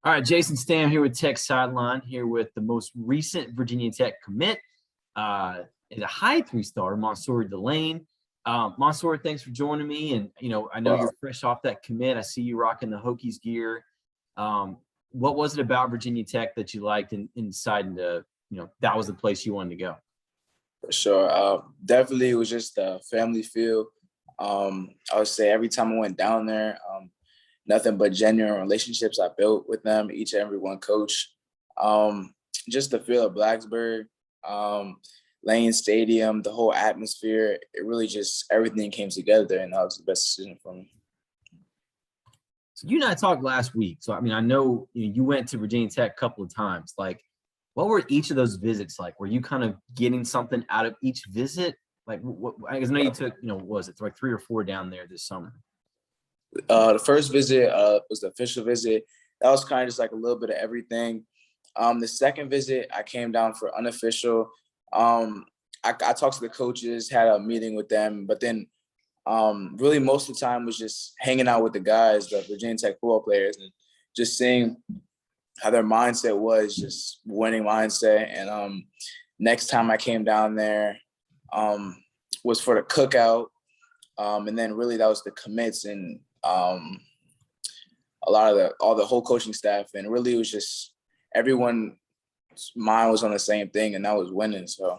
All right, Jason Stam here with Tech Sideline, here with the most recent Virginia Tech commit, is a high three-star, Mansoor Delane. Mansoor, thanks for joining me. And, I know Well, you're fresh off that commit. I see you rocking the Hokies gear. What was it about Virginia Tech that you liked and deciding to, that was the place you wanted to go? for sure. Definitely, it was just a family feel. I would say every time I went down there, nothing but genuine relationships I built with them, each and every one coach. Just the feel of Blacksburg, Lane Stadium, the whole atmosphere, it really just everything came together, and that was the best decision for me. So you and I talked last week. So, I know you went to Virginia Tech a couple of times. Like, what were each of those visits like? Were you kind of getting something out of each visit? Like, what I know you took, what was it, like 3 or 4 down there this summer? The first visit was the official visit. That was kind of just like a little bit of everything. The second visit, I came down for unofficial. I talked to the coaches, had a meeting with them, but then really most of the time was just hanging out with the guys, the Virginia Tech football players, and just seeing how their mindset was, just winning mindset. And next time I came down there was for the cookout. And then really that was the commits and a lot of all the whole coaching staff. And really it was just everyone's mind was on the same thing, and that was winning. So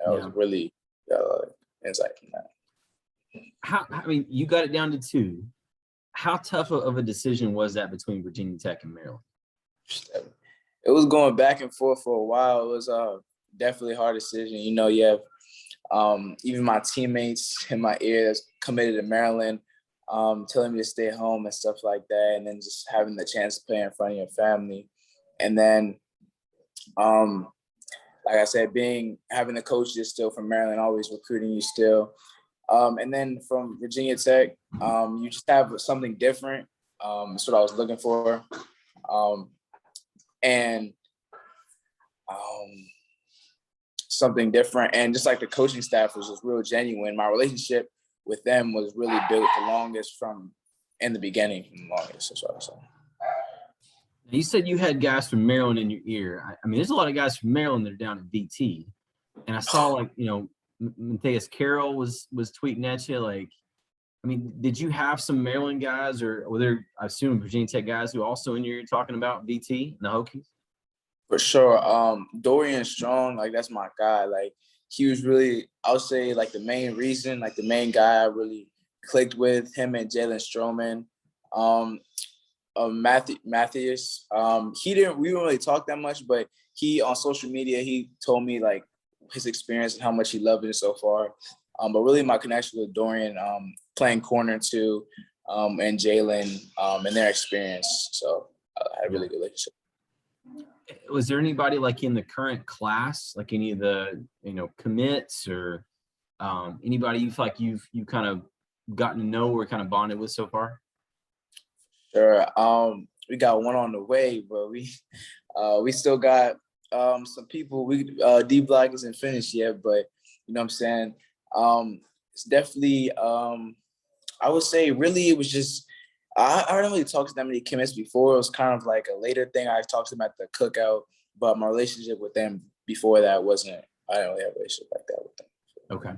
that was really insight from that. You got it down to 2. How tough of a decision was that between Virginia Tech and Maryland? It was going back and forth for a while. It was definitely a hard decision. You have even my teammates in my ear that's committed to Maryland, telling me to stay home and stuff like that. And then just having the chance to play in front of your family. And then, like I said, having the coaches still from Maryland, always recruiting you still. And then from Virginia Tech, you just have something different. That's what I was looking for. And something different. And just like the coaching staff was just real genuine. My relationship with them was really built the longest from in the beginning. That's what I was saying. You said you had guys from Maryland in your ear. There's a lot of guys from Maryland that are down at VT. And I saw Matthias Carroll was tweeting at you. Like, did you have some Maryland guys, or were there, I assume, Virginia Tech guys who also in your ear talking about VT and the Hokies? For sure. Dorian Strong, like that's my guy. Like he was really, I would say, like the main reason, like the main guy I really clicked with, him and Jalen Stroman. Matthias, we didn't really talk that much, but he on social media, he told me like his experience and how much he loved it so far. But really my connection with Dorian, playing corner too, and Jalen, and their experience. So I had a really good relationship. Was there anybody like in the current class, like any of the commits or anybody you feel like you've kind of gotten to know or kind of bonded with so far? Sure. We got one on the way, but we still got some people. D Block isn't finished yet, but you know what I'm saying. It's definitely. I would say really it was just. I didn't really talk to that many chemists before. It was kind of like a later thing. I talked to them at the cookout, but my relationship with them before that wasn't. I didn't really have a relationship like that with them. Okay.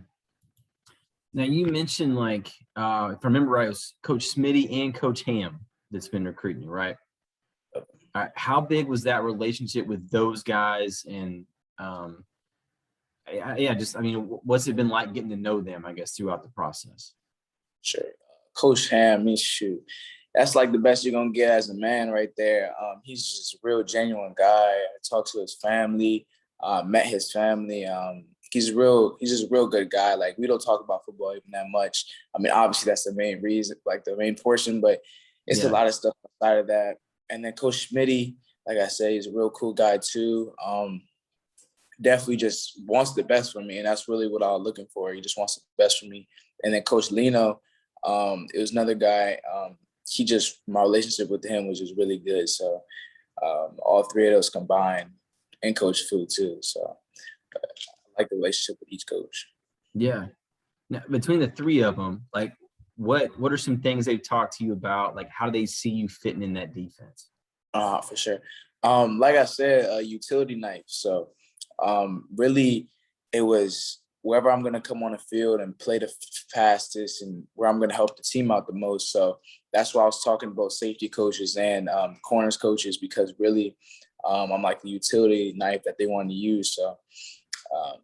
Now you mentioned if I remember right, it was Coach Smitty and Coach Ham that's been recruiting you, right? All right. How big was that relationship with those guys? And what's it been like getting to know them, I guess, throughout the process? Sure. Coach Ham, shoot. That's like the best you're gonna get as a man right there. He's just a real genuine guy. I talked to his family, met his family. He's just a real good guy. Like we don't talk about football even that much. Obviously that's the main reason, like the main portion, but it's a lot of stuff outside of that. And then Coach Smitty, like I said, he's a real cool guy too. Definitely just wants the best for me, and that's really what I was looking for. He just wants the best for me. And then Coach Lino, it was another guy. My relationship with him was just really good. So all 3 of those combined, and Coach Fu too. So I like the relationship with each coach. Yeah. Now, between the 3 of them, like what are some things they've talked to you about? Like how do they see you fitting in that defense? For sure. Like I said, a utility knife. So really it was wherever I'm gonna come on the field and play the fastest and where I'm gonna help the team out the most. So that's why I was talking about safety coaches and corners coaches, because really I'm like the utility knife that they want to use. So um,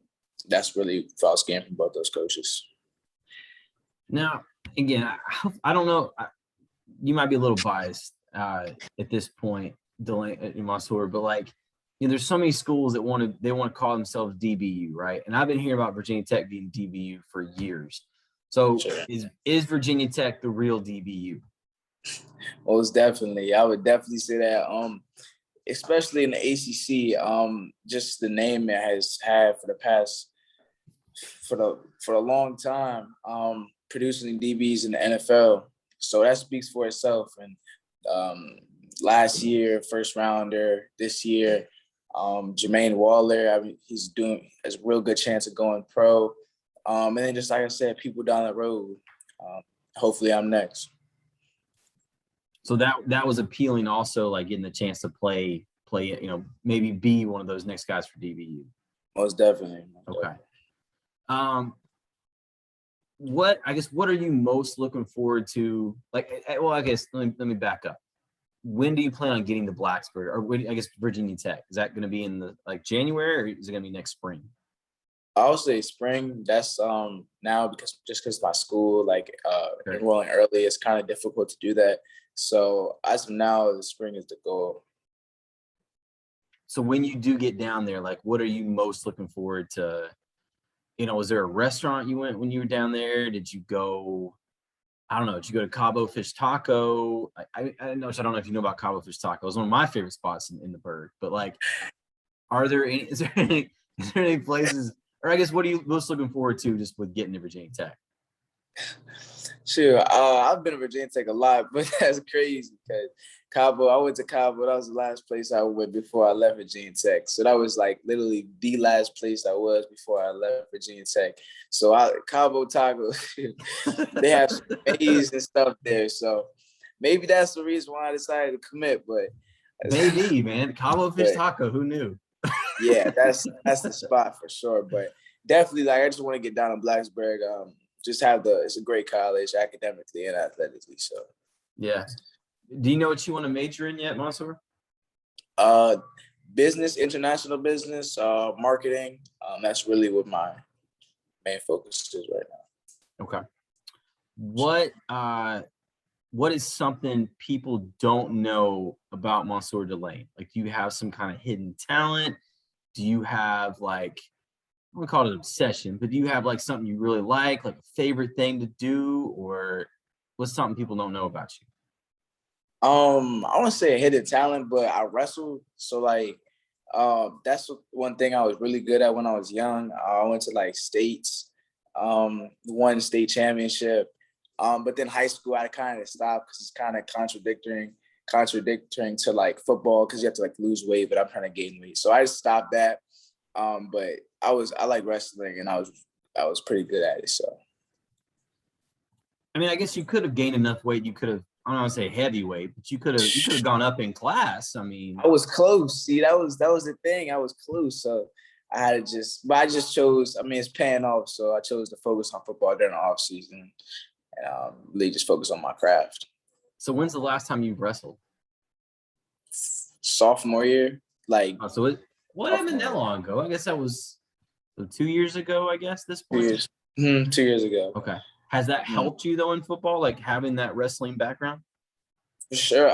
that's really what I was getting from both those coaches. Now, again, I don't know. You might be a little biased at this point, Delane and Mansoor, but like, there's so many schools that want to call themselves DBU, right? And I've been hearing about Virginia Tech being DBU for years. So Sure. is Virginia Tech the real DBU? Most definitely, I would definitely say that. Especially in the ACC, just the name it has had for a long time, producing DBs in the NFL. So that speaks for itself. And last year, first rounder. This year, Jermaine Waller. I mean, has a real good chance of going pro. And then just like I said, people down the road. Hopefully, I'm next. So that was appealing, also, like getting the chance to play, maybe be one of those next guys for DBU. Most definitely. Okay. What are you most looking forward to? Like, well, I guess let me back up. When do you plan on getting to Blacksburg, or I guess Virginia Tech? Is that going to be in the January, or is it going to be next spring? I would say spring. That's now because my school, like Okay. enrolling early, it's kind of difficult to do that. So as of now, the spring is the goal. So when you do get down there, like, what are you most looking forward to? Was there a restaurant you went when you were down there? Did you go? I don't know. Did you go to Cabo Fish Taco? I don't know if you know about Cabo Fish Taco. It was one of my favorite spots in the Berg. But like, is there any places, or I guess, what are you most looking forward to just with getting to Virginia Tech? Sure. I've been to Virginia Tech a lot, but that's crazy because I went to Cabo. That was the last place I went before I left Virginia Tech. So that was like literally the last place I was before I left Virginia Tech. So Cabo Taco, they have amazing stuff there. So maybe that's the reason why I decided to commit. But maybe, man, Cabo Fish Taco. Who knew? Yeah, that's the spot for sure. But definitely, like, I just want to get down to Blacksburg. It's a great college academically and athletically. So yeah. Do you know what you want to major in yet, Mansoor? Business, international business, marketing. That's really what my main focus is right now. Okay. What is something people don't know about Mansoor Delane? Like, do you have some kind of hidden talent? Do you have, like, I wouldn't call it an obsession, but do you have like something you really like a favorite thing to do, or what's something people don't know about you? I want to say a hidden talent, but I wrestle. So like, that's one thing I was really good at when I was young. I went to like states, won state championship. But then high school, I kind of stopped because it's kind of contradicting to like football, because you have to like lose weight, but I'm trying to gain weight. So I just stopped that. But I like wrestling, and I was pretty good at it. So, I mean, I guess you could have gained enough weight. You could have, I don't want to say heavyweight, but you could have gone up in class. I mean, I was close. See, that was the thing. I was close. So I just chose. I mean, it's paying off. So I chose to focus on football during the off season, and really just focus on my craft. So when's the last time you've wrestled? Sophomore year, like. What happened that long ago? I guess that was 2 years ago, I guess, this point. 2 years. 2 years ago. Okay. Has that helped you, though, in football, like having that wrestling background? For sure.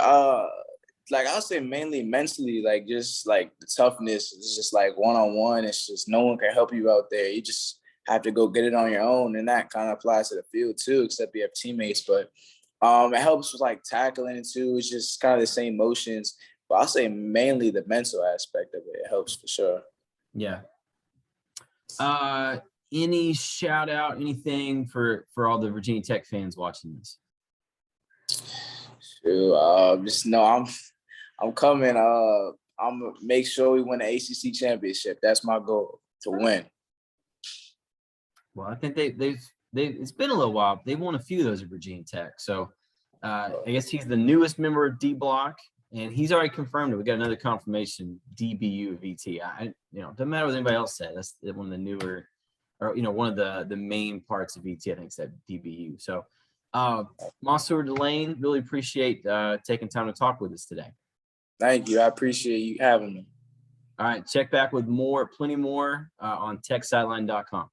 Like, I'll say mainly mentally, like, just like the toughness. It's just like one-on-one. It's just no one can help you out there. You just have to go get it on your own. And that kind of applies to the field too, except you have teammates. But it helps with like tackling too. It's just kind of the same motions. But I'll say mainly the mental aspect of it helps for sure. Yeah. Any shout out, anything for all the Virginia Tech fans watching this? Sure. Just know I'm coming. I'm gonna make sure we win the ACC championship. That's my goal, to win. Well, I think they've it's been a little while. They've won a few of those at Virginia Tech. So I guess he's the newest member of D Block. and he's already confirmed it. We got another confirmation, DBU of VT. Doesn't matter what anybody else said. That's one of the newer, or one of the main parts of VT. I think said DBU. So, Mansoor, Delane, really appreciate taking time to talk with us today. Thank you. I appreciate you having me. All right, check back with plenty more on techsideline.com.